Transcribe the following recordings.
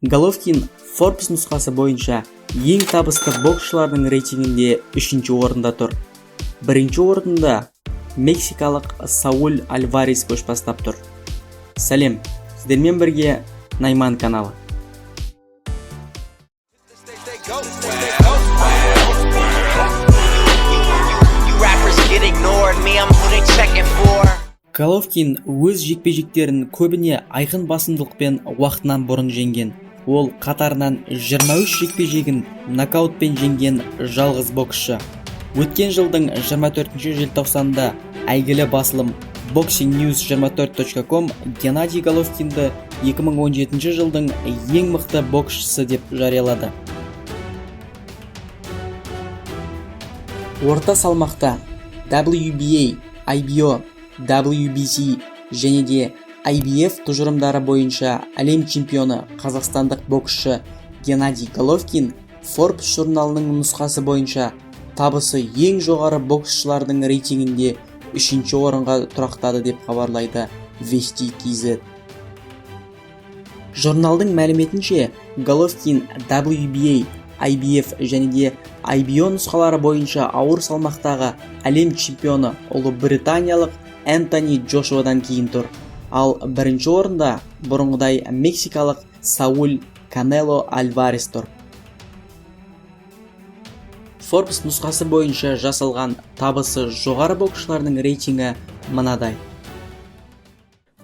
Головкин Forbes нұсқасы бойынша ең табысты боксшылардың рейтингінде 3-ші орында тұр. 1-ші орында мексикалық Сауль Альварес көш бастап тұр. Сәлем, сіздермен бірге Найман каналы. Головкин өз жекпе-жектерін көбіне айқын басымдылықпен уақытынан бұрын жеңген. Ол қатарынан 23 жекпе-жегін нокаутпен жеңген жалғыз боксшы. Өткен жылдың 24 желтоқсанында әйгілі басылым boxingnews24.com Геннадий Головкинді 2017 жылдың ең мықты боксшысы деп жариялады. Орта салмақта WBA, IBO, WBC және де IBF тұжырымдары бойынша әлем чемпионы қазақстандық боксшы Геннадий Головкин Forbes журналының нұсқасы бойынша табысы ең жоғары боксшылардың рейтингінде 3-ші орынға тұрақтады деп хабарлайды Вести.kz. Журналдың мәліметінше, Головкин WBA, IBF және де IBO нұсқалары бойынша ауыр салмақтағы әлем чемпионы ұлыбританиялық Энтони Джошуадан кейін тұр. Ал 1-ші орында бұрынғыдай мексикалық Сауль Канело Альварес тұр. Forbes нұсқасы бойынша жасалған табысы жоғары боксшылардың рейтингі мынадай.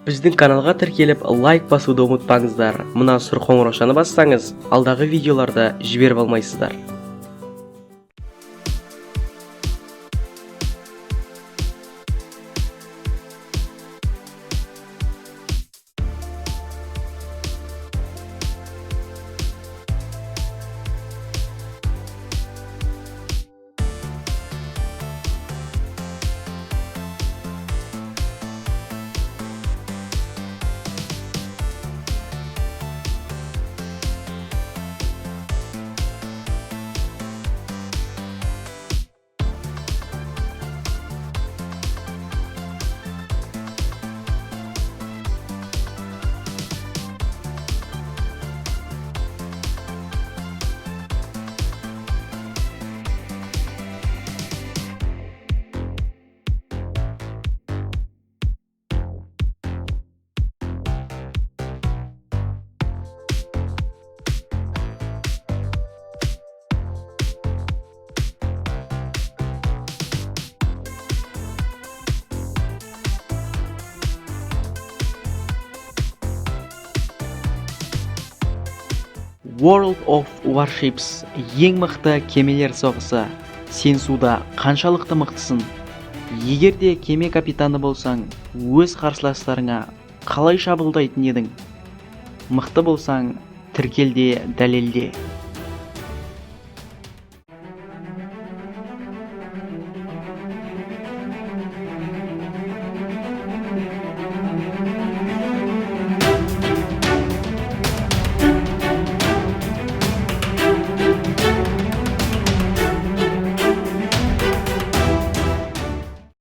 Біздің каналға тіркеліп лайк басуды ұмытпаңыздар. Мына сұр қоңыраушаны бассаңыз, алдағы видеоларды жіберіп алмайсыздар. World of Warships ең мықты кемелер соғысы. Сен суда қаншалықты мықтысың? Егер де кеме капитаны болсаң, өз қарсыластарыңа қалай шабуылдайтын едің? Мықты болсаң, тіркел де дәлелде.